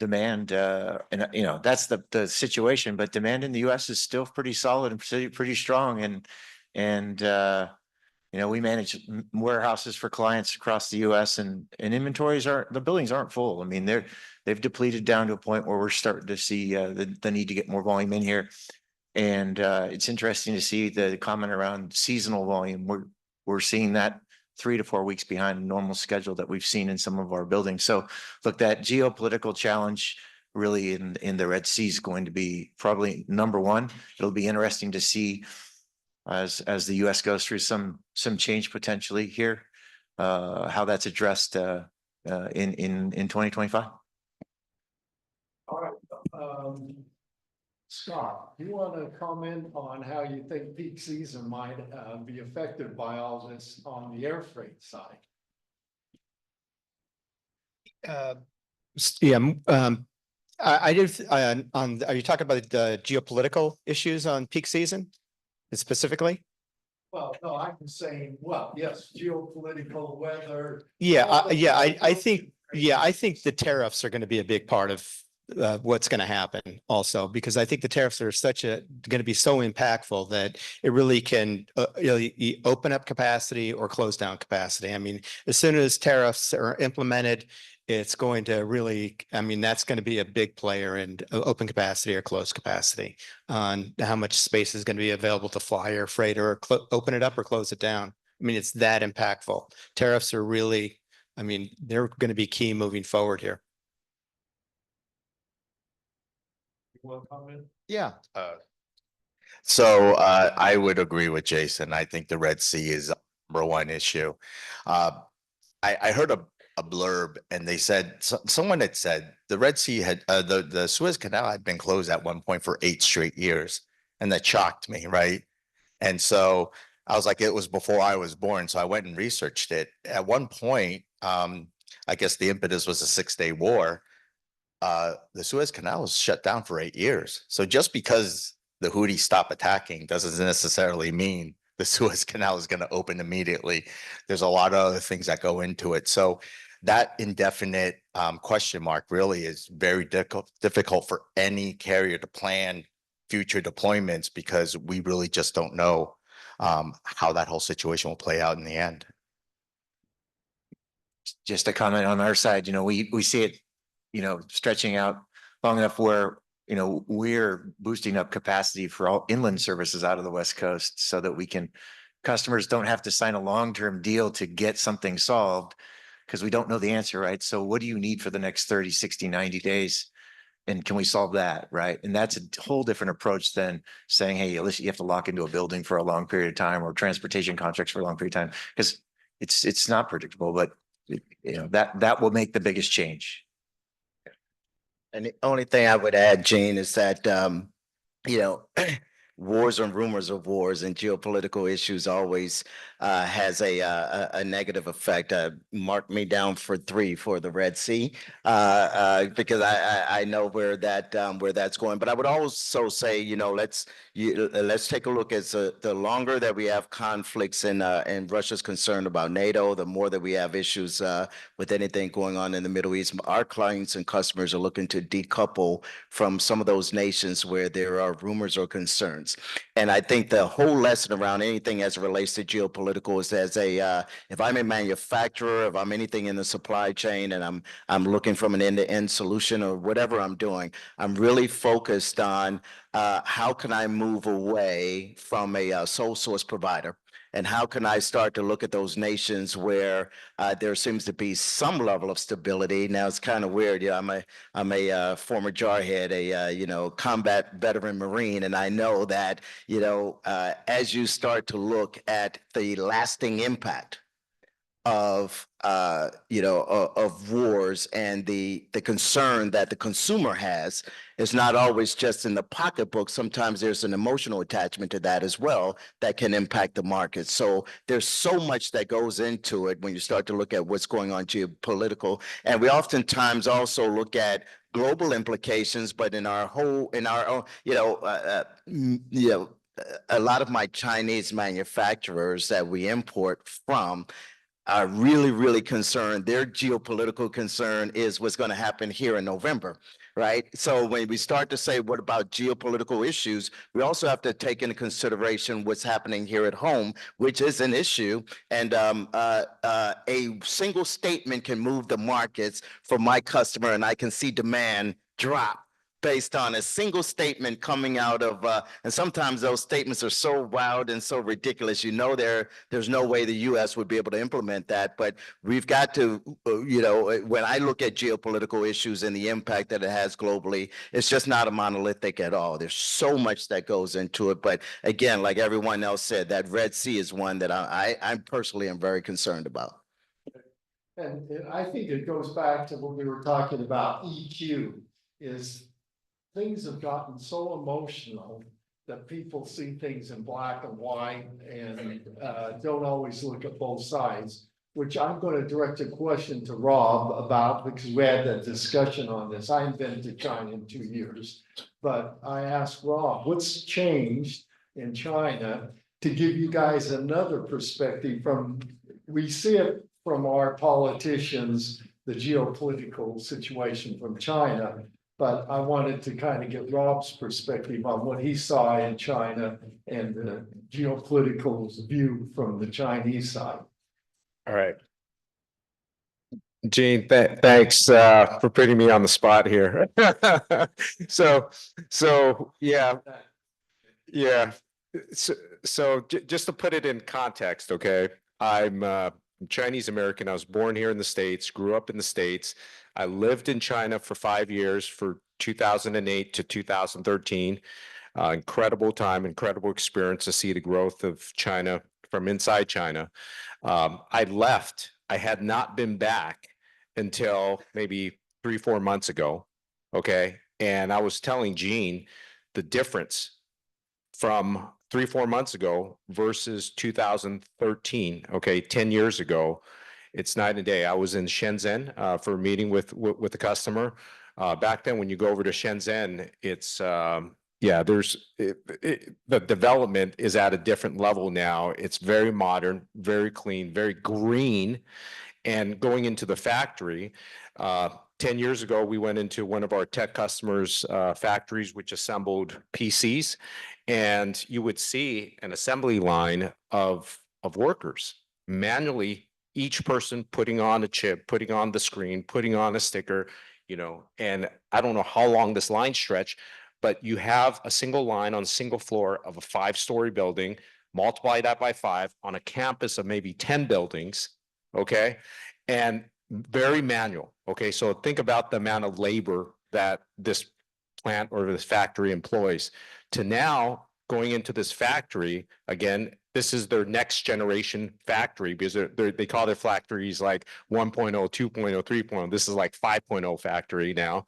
demand, and that's the situation, but demand in the US is still pretty solid and pretty strong. And we manage warehouses for clients across the US, and the buildings aren't full. I mean, they've depleted down to a point where we're starting to see the need to get more volume in here. And it's interesting to see the comment around seasonal volume. We're seeing that 3 to 4 weeks behind the normal schedule that we've seen in some of our buildings. So look, that geopolitical challenge really in the Red Sea is going to be probably number one. It'll be interesting to see as the US goes through some change potentially here, how that's addressed in 2025. All right. Scott, do you want to comment on how you think peak season might be affected by all this on the air freight side? I did, are you talking about the geopolitical issues on peak season specifically? Well, no, I'm saying, well, yes, geopolitical weather. I think the tariffs are going to be a big part of what's going to happen also, because I think the tariffs are going to be so impactful that it really can open up capacity or close down capacity. I mean, as soon as tariffs are implemented, it's going to really, that's going to be a big player in open capacity or closed capacity on how much space is going to be available to fly or freight or open it up or close it down. I mean, it's that impactful. Tariffs are really, they're going to be key moving forward here. You want to comment? Yeah. So I would agree with Jason. I think the Red Sea is number one issue. I heard a blurb and they said, someone had said the Red Sea had, the Suez Canal had been closed at one point for 8 straight years. And that shocked me, right? And so I was like, it was before I was born. So I went and researched it. At one point, I guess the impetus was a 6-day war. The Suez Canal was shut down for 8 years. So just because the Houthis stop attacking doesn't necessarily mean the Suez Canal is going to open immediately. There's a lot of other things that go into it. So that indefinite question mark really is very difficult for any carrier to plan future deployments because we really just don't know how that whole situation will play out in the end. Just a comment on our side, we see it, stretching out long enough where, we're boosting up capacity for all inland services out of the West Coast so that customers don't have to sign a long-term deal to get something solved because we don't know the answer, right? So what do you need for the next 30, 60, 90 days? And can we solve that, right? And that's a whole different approach than saying, hey, listen, you have to lock into a building for a long period of time or transportation contracts for a long period of time because it's not predictable, but that will make the biggest change. And the only thing I would add, Gene, is that, wars and rumors of wars and geopolitical issues always has a negative effect. Mark me down for 3 for the Red Sea because I know where that's going. But I would also say, let's take a look at the longer that we have conflicts and Russia's concerned about NATO, the more that we have issues with anything going on in the Middle East. Our clients and customers are looking to decouple from some of those nations where there are rumors or concerns. And I think the whole lesson around anything as it relates to geopolitical is if I'm a manufacturer, if I'm anything in the supply chain and I'm looking from an end-to-end solution or whatever I'm doing, I'm really focused on how can I move away from a sole source provider? And how can I start to look at those nations where there seems to be some level of stability? Now it's kind of weird. I'm a former jarhead, combat veteran Marine, and I know that as you start to look at the lasting impact of wars and the concern that the consumer has is not always just in the pocketbook. Sometimes there's an emotional attachment to that as well that can impact the market. So there's so much that goes into it when you start to look at what's going on geopolitical. And we oftentimes also look at global implications, but in our own, a lot of my Chinese manufacturers that we import from are really, really concerned. Their geopolitical concern is what's going to happen here in November, right? So when we start to say, what about geopolitical issues, we also have to take into consideration what's happening here at home, which is an issue. And a single statement can move the markets for my customer, and I can see demand drop based on a single statement coming out of, and sometimes those statements are so wild and so ridiculous, there's no way the U.S. would be able to implement that. But we've got to, when I look at geopolitical issues and the impact that it has globally, it's just not a monolithic at all. There's so much that goes into it. But again, like everyone else said, that Red Sea is one that I personally am very concerned about. And I think it goes back to what we were talking about, EQ, is things have gotten so emotional that people see things in black and white and don't always look at both sides, which I'm going to direct a question to Rob about because we had that discussion on this. I haven't been to China in 2 years, but I asked Rob, what's changed in China to give you guys another perspective we see it from our politicians, the geopolitical situation from China. But I wanted to kind of get Rob's perspective on what he saw in China and the geopolitical view from the Chinese side. All right. Gene, thanks for putting me on the spot here. So yeah. So just to put it in context, okay, I'm Chinese American. I was born here in the States, grew up in the States. I lived in China for 5 years, for 2008 to 2013. Incredible time, incredible experience to see the growth of China from inside China. I left. I had not been back until maybe 3, 4 months ago. Okay, and I was telling Gene the difference from 3, 4 months ago versus 2013, okay, 10 years ago. It's night and day. I was in Shenzhen for a meeting with the customer. Back then, when you go over to Shenzhen, it's yeah, the development is at a different level now. It's very modern, very clean, very green. And going into the factory, 10 years ago, we went into one of our tech customers' factories, which assembled PCs, and you would see an assembly line of workers manually, each person putting on a chip, putting on the screen, putting on a sticker, and I don't know how long this line stretched, but you have a single line on a single floor of a 5-story building, multiply that by 5 on a campus of maybe 10 buildings, okay? And very manual, okay? So think about the amount of labor that this plant or this factory employs. To now going into this factory, again, this is their next generation factory because they call their factories like 1.0, 2.0, 3.0. This is like 5.0 factory now.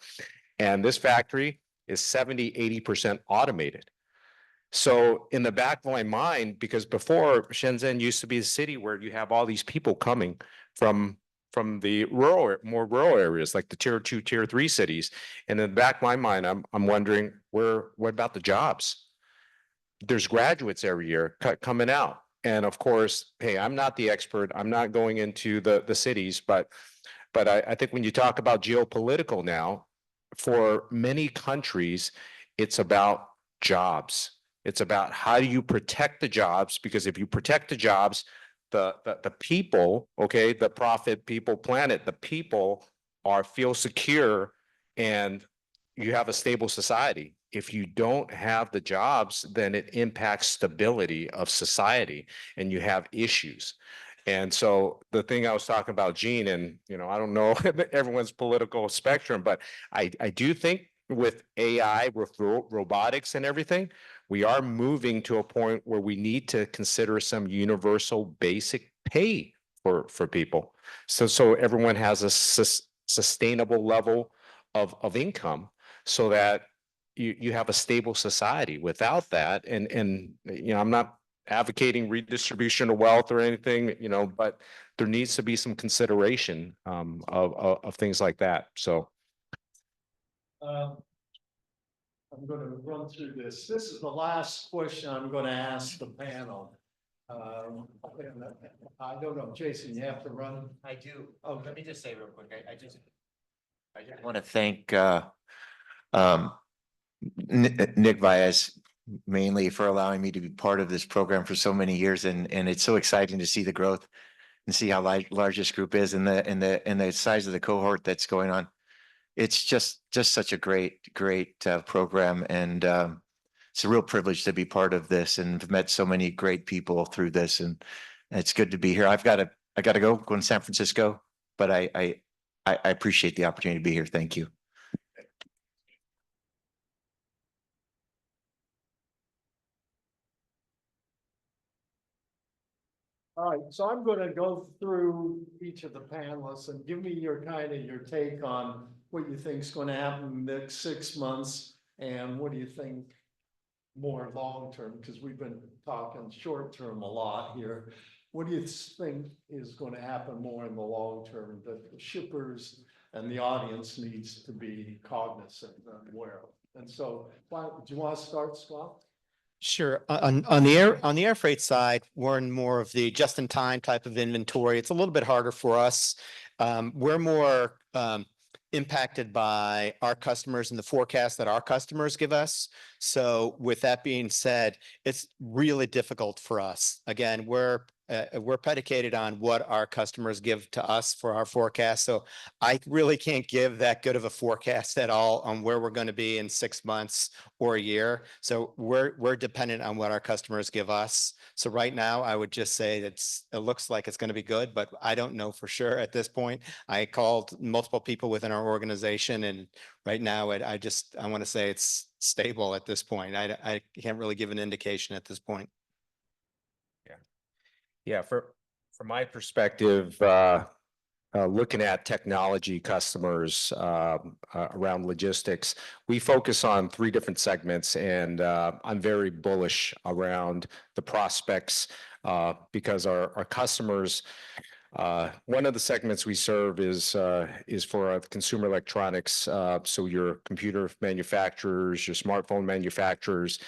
And this factory is 70-80% automated. So in the back of my mind, because before Shenzhen used to be a city where you have all these people coming from the more rural areas, like the tier 2, tier 3 cities. And in the back of my mind, I'm wondering what about the jobs? There's graduates every year coming out. And of course, hey, I'm not the expert. I'm not going into the cities, but I think when you talk about geopolitical now, for many countries, it's about jobs. It's about how do you protect the jobs? Because if you protect the jobs, the people, okay, the profit, people, planet, the people feel secure and you have a stable society. If you don't have the jobs, then it impacts stability of society and you have issues. And so the thing I was talking about, Gene, and I don't know everyone's political spectrum, but I do think with AI, with robotics and everything, we are moving to a point where we need to consider some universal basic pay for people. So everyone has a sustainable level of income so that you have a stable society. Without that, and I'm not advocating redistribution of wealth or anything, but there needs to be some consideration of things like that. So I'm going to run through this. This is the last question I'm going to ask the panel. I don't know, Jason, you have to run. I do. Okay. Let me just say real quick, I just want to thank Nick Vias mainly for allowing me to be part of this program for so many years, and it's so exciting to see the growth and see how large this group is and the size of the cohort that's going on. It's just such a great program, and it's a real privilege to be part of this, and I've met so many great people through this, and it's good to be here. I got to go to San Francisco, but I appreciate the opportunity to be here. Thank you. All right, so I'm going to go through each of the panelists and give me your take on what you think is going to happen in the next 6 months and what do you think more long term, because we've been talking short term a lot here. What do you think is going to happen more in the long term that the shippers and the audience needs to be cognizant and aware of? And so, do you want to start, Scott? Sure. On the air freight side, we're in more of the just-in-time type of inventory. It's a little bit harder for us. We're more impacted by our customers and the forecast that our customers give us. So with that being said, it's really difficult for us. Again, we're predicated on what our customers give to us for our forecast. So I really can't give that good of a forecast at all on where we're going to be in 6 months or a year. So we're dependent on what our customers give us. So right now, I would just say it looks like it's going to be good, but I don't know for sure at this point. I called multiple people within our organization, and right now I want to say it's stable at this point. I can't really give an indication at this point. Yeah, from my perspective, looking at technology customers around logistics, we focus on three different segments, and I'm very bullish around the prospects because our customers, one of the segments we serve is for consumer electronics. So your computer manufacturers, your smartphone manufacturers.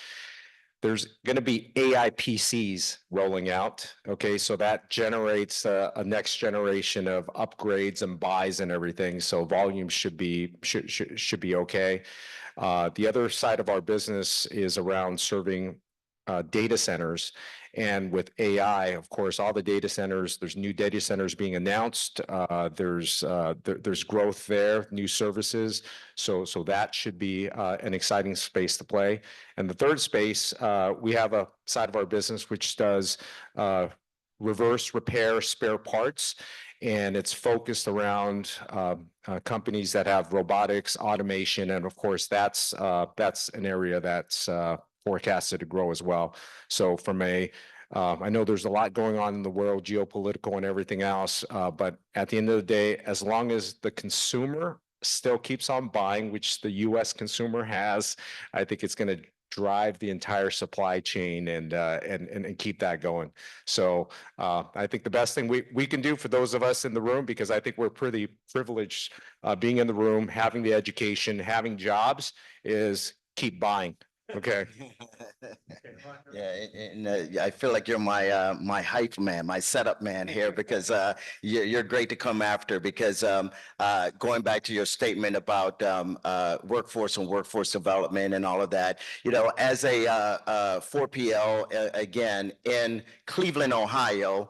There's going to be AI PCs rolling out. Okay, so that generates a next generation of upgrades and buys and everything. So volume should be okay. The other side of our business is around serving data centers. And with AI, of course, all the data centers, there's new data centers being announced. There's growth there, new services. So that should be an exciting space to play. And the third space, we have a side of our business which does reverse repair spare parts. And it's focused around companies that have robotics, automation, and of course, that's an area that's forecasted to grow as well. So I know there's a lot going on in the world, geopolitical and everything else, but at the end of the day, as long as the consumer still keeps on buying, which the U.S. consumer has, I think it's going to drive the entire supply chain and keep that going. So I think the best thing we can do for those of us in the room, because I think we're pretty privileged being in the room, having the education, having jobs, is keep buying. Okay. Yeah, and I feel like you're my hype man, my setup man here, because you're great to come after. Because going back to your statement about workforce and workforce development and all of that, as a 4PL again in Cleveland, Ohio.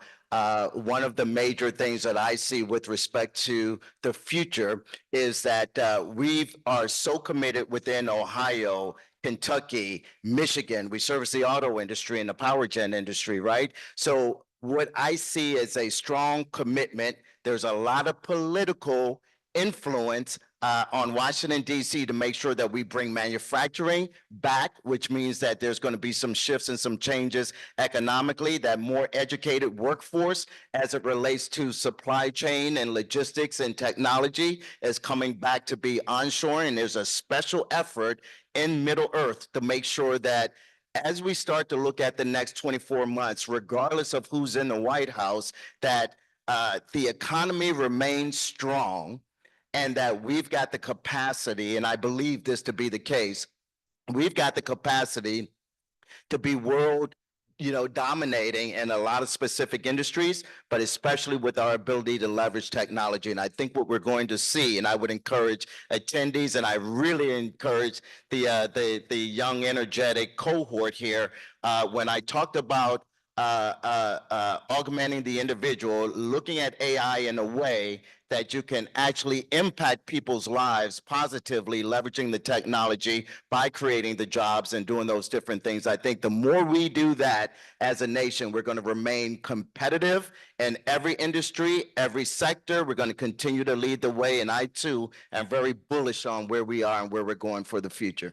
One of the major things that I see with respect to the future is that we are so committed within Ohio, Kentucky, Michigan. We service the auto industry and the power gen industry, right? So what I see is a strong commitment. There's a lot of political influence on Washington, D.C. to make sure that we bring manufacturing back, which means that there's going to be some shifts and some changes economically, that more educated workforce as it relates to supply chain and logistics and technology is coming back to be onshoring. And there's a special effort in Middle Earth to make sure that as we start to look at the next 24 months, regardless of who's in the White House, that the economy remains strong, and that we've got the capacity, and I believe this to be the case, we've got the capacity to be world, dominating in a lot of specific industries, but especially with our ability to leverage technology. And I think what we're going to see, and I would encourage attendees, and I really encourage the young, energetic cohort here, when I talked about augmenting the individual, looking at AI in a way that you can actually impact people's lives positively, leveraging the technology by creating the jobs and doing those different things. I think the more we do that as a nation, we're going to remain competitive in every industry, every sector. We're going to continue to lead the way. And I, too, am very bullish on where we are and where we're going for the future.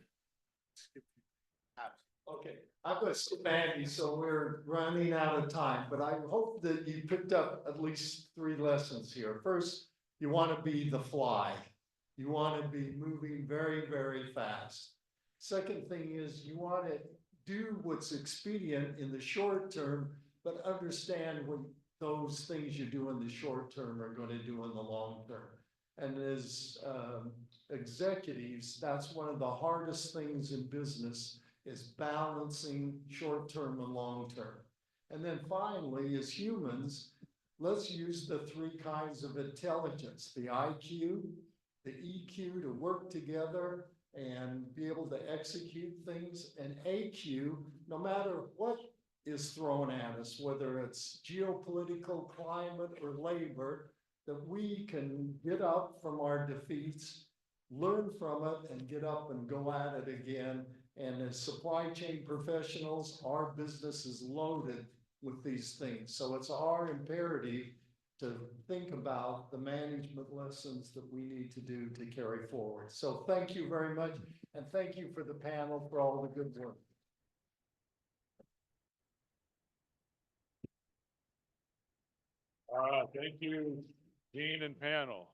Okay. I'm going to skip Andy, so we're running out of time, but I hope that you picked up at least 3 lessons here. First, you want to be the fly. You want to be moving very, very fast. Second thing is you want to do what's expedient in the short term, but understand what those things you do in the short term are going to do in the long term. And as executives, that's one of the hardest things in business, is balancing short-term and long-term. And then finally, as humans, let's use the 3 kinds of intelligence: the IQ, the EQ to work together and be able to execute things, and AQ, no matter what is thrown at us, whether it's geopolitical, climate, or labor, that we can get up from our defeats, learn from it, and get up and go at it again. And as supply chain professionals, our business is loaded with these things. So it's our imperative to think about the management lessons that we need to do to carry forward. So thank you very much. And thank you for the panel for all the good work. Thank you. Dean and panel.